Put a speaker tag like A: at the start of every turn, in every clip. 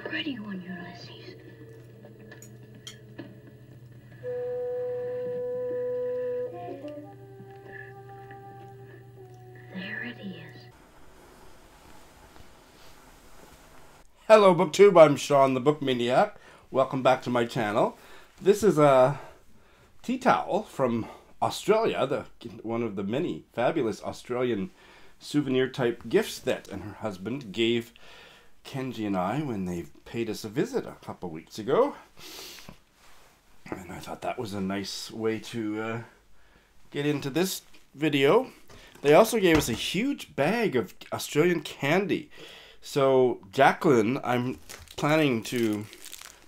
A: pretty one, Ulysses. There it is.
B: Hello BookTube, I'm Sean the Book Maniac. Welcome back to my channel. This is a tea towel from Australia, one of the many fabulous Australian souvenir type gifts that and her husband gave Kenji and I when they paid us a visit a couple weeks ago. And I thought that was a nice way to get into this video. They also gave us a huge bag of Australian candy. So, Jacqueline, I'm planning to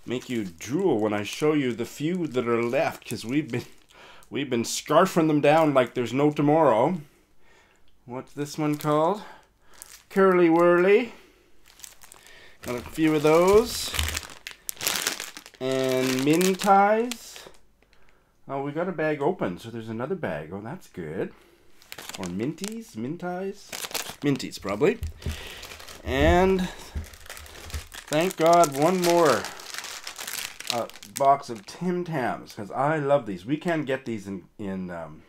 B: make you drool when I show you the few that are left, because we've been scarfing them down like there's no tomorrow. What's this one called? Curly Whirly. Got a few of those. And min ties. Oh, we got a bag open, so there's another bag. Oh, that's good. Or minties, min ties. Minties, probably. And thank God, one more box of Tim Tams, because I love these. We can get these in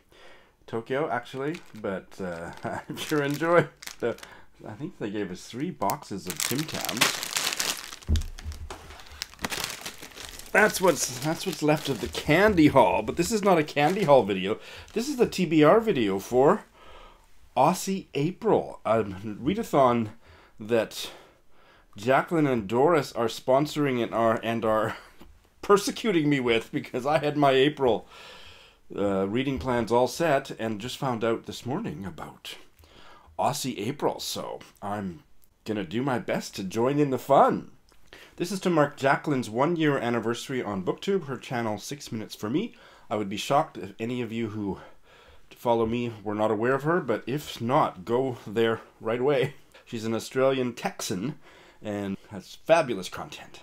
B: Tokyo, actually, but I sure enjoy the. I think they gave us 3 boxes of Tim Tams. That's what's left of the candy haul. But this is not a candy haul video. This is the TBR video for Aussie April, a readathon that Jacqueline and Doris are sponsoring and are persecuting me with, because I had my April reading plans all set and just found out this morning about Aussie April, so I'm gonna do my best to join in the fun. This is to mark Jacqueline's 1-year anniversary on BookTube, her channel 6 Minutes for Me. I would be shocked if any of you who follow me were not aware of her, but if not, go there right away. She's an Australian Texan and has fabulous content.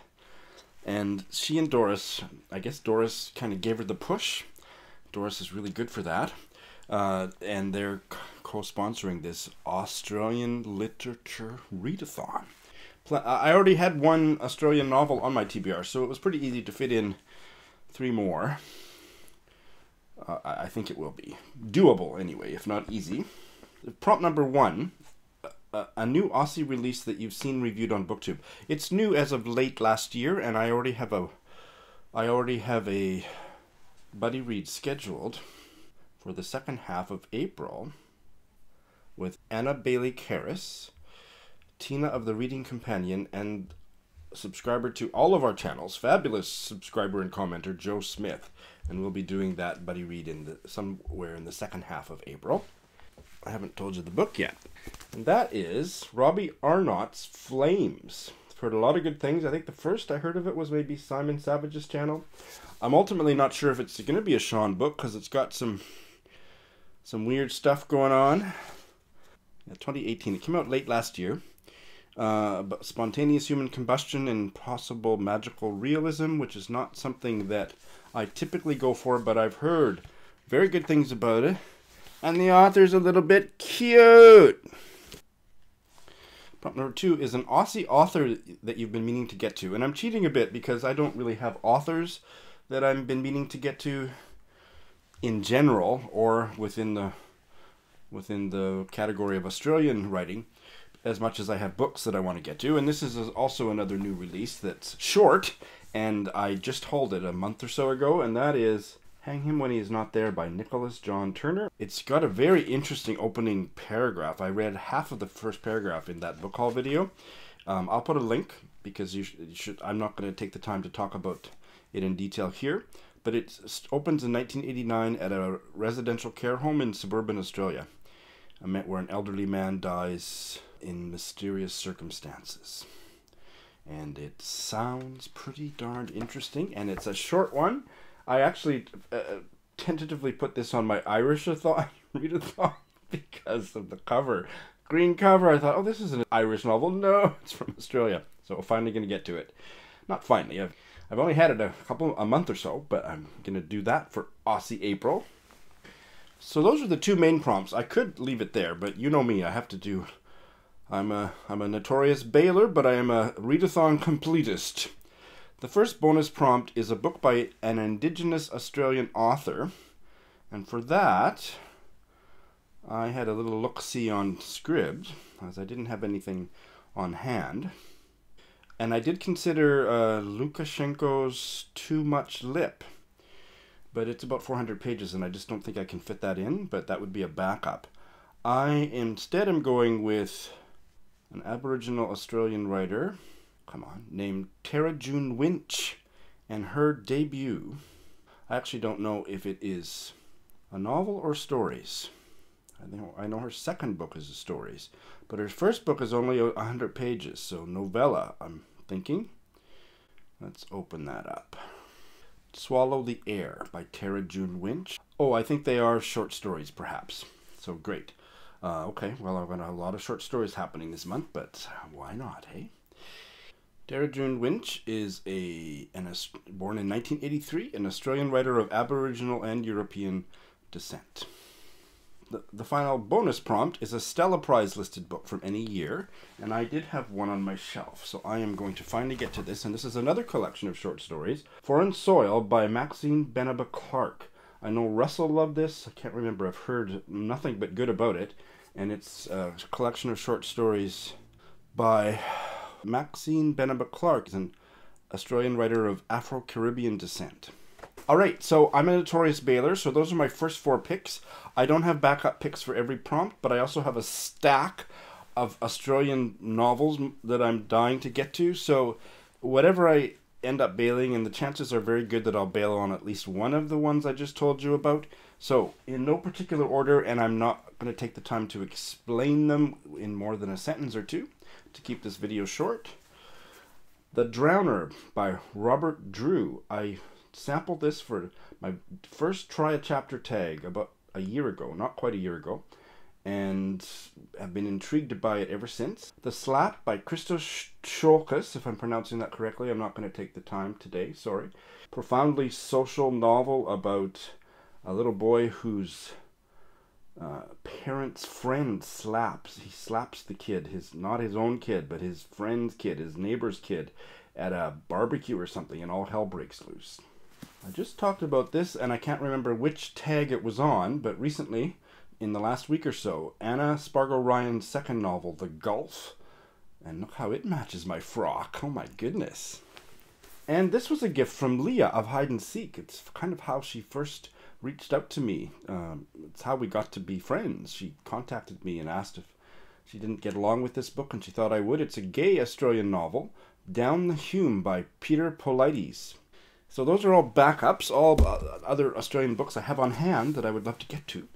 B: And she and Doris, I guess Doris kind of gave her the push. Doris is really good for that. And they're co-sponsoring this Australian literature readathon. I already had one Australian novel on my TBR, so it was pretty easy to fit in 3 more. I think it will be doable anyway, if not easy. Prompt number 1. A new Aussie release that you've seen reviewed on BookTube. It's new as of late last year, and I already have a buddy read scheduled for the second half of April with Anna Bailey Karras, Tina of the Reading Companion, and subscriber to all of our channels, fabulous subscriber and commenter Joe Smith, and we'll be doing that buddy read somewhere in the second half of April. I haven't told you the book yet. And that is Robbie Arnott's Flames. I've heard a lot of good things. I think the first I heard of it was maybe Simon Savage's channel. I'm ultimately not sure if it's going to be a Sean book, because it's got some weird stuff going on. Yeah, 2018. It came out late last year. But spontaneous human combustion and possible magical realism, which is not something that I typically go for, but I've heard very good things about it. And the author's a little bit cute. Prompt number 2 is an Aussie author that you've been meaning to get to. And I'm cheating a bit because I don't really have authors that I've been meaning to get to in general, or within the category of Australian writing, as much as I have books that I want to get to. And this is also another new release that's short, and I just hauled it a month or so ago, and that is Hang Him When He Is Not There by Nicholas John Turner. It's got a very interesting opening paragraph. I read half of the first paragraph in that book haul video. I'll put a link, because I'm not going to take the time to talk about it in detail here. But it opens in 1989 at a residential care home in suburban Australia, where an elderly man dies in mysterious circumstances. And it sounds pretty darned interesting, and it's a short one. I actually tentatively put this on my Irish-a-thon, read-a-thon, because of the cover. Green cover, I thought, oh, this is an Irish novel. No, it's from Australia. So we're finally going to get to it. Not finally. I've only had it a month or so, but I'm going to do that for Aussie April. So those are the 2 main prompts. I could leave it there, but you know me, I have to do I'm a notorious bailer, but I am a readathon completist. The first bonus prompt is a book by an Indigenous Australian author, and for that, I had a little look-see on Scribd, as I didn't have anything on hand. And I did consider Lukashenko's Too Much Lip, but it's about 400 pages, and I just don't think I can fit that in, but that would be a backup. I instead am going with an Aboriginal Australian writer, named Tara June Winch, and her debut. I actually don't know if it is a novel or stories. I know her second book is stories, but her first book is only 100 pages, so novella, I'm thinking. Let's open that up. Swallow the Air by Tara June Winch. Oh, I think they are short stories, perhaps. So great. Okay, well, I've got a lot of short stories happening this month, but why not, hey? Tara June Winch is born in 1983, an Australian writer of Aboriginal and European descent. The final bonus prompt is a Stella Prize listed book from any year, and I did have one on my shelf, so I am going to finally get to this, and this is another collection of short stories, Foreign Soil by Maxine Benaba Clark. I know Russell loved this. I can't remember. I've heard nothing but good about it, and it's a collection of short stories by Maxine Benaba Clark, an Australian writer of Afro-Caribbean descent. Alright, so I'm a notorious bailer, so those are my first 4 picks. I don't have backup picks for every prompt, but I also have a stack of Australian novels that I'm dying to get to, so whatever I end up bailing, and the chances are very good that I'll bail on at least one of the ones I just told you about. So, in no particular order, and I'm not going to take the time to explain them in more than a sentence or two to keep this video short. The Drowner by Robert Drew. I sampled this for my first Try a Chapter tag about a year ago, not quite a year ago, and have been intrigued by it ever since. The Slap by Christos Scholkas, if I'm pronouncing that correctly. I'm not going to take the time today, sorry. Profoundly social novel about a little boy whose parent's friend slaps. He slaps the kid, not his own kid, but his friend's kid, his neighbor's kid, at a barbecue or something, and all hell breaks loose. I just talked about this, and I can't remember which tag it was on, but recently, in the last week or so, Anna Spargo Ryan's second novel, The Gulf. And look how it matches my frock. Oh my goodness. And this was a gift from Leah of Hide and Seek. It's kind of how she first reached out to me. It's how we got to be friends. She contacted me and asked if she didn't get along with this book, and she thought I would. It's a gay Australian novel, Down the Hume by Peter Polides. So those are all backups, all other Australian books I have on hand that I would love to get to.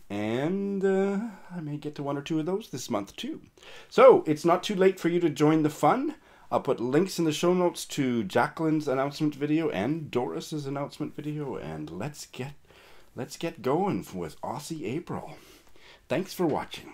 B: And I may get to 1 or 2 of those this month too. So it's not too late for you to join the fun. I'll put links in the show notes to Jacqueline's announcement video and Doris's announcement video, and let's get going with Aussie April. Thanks for watching.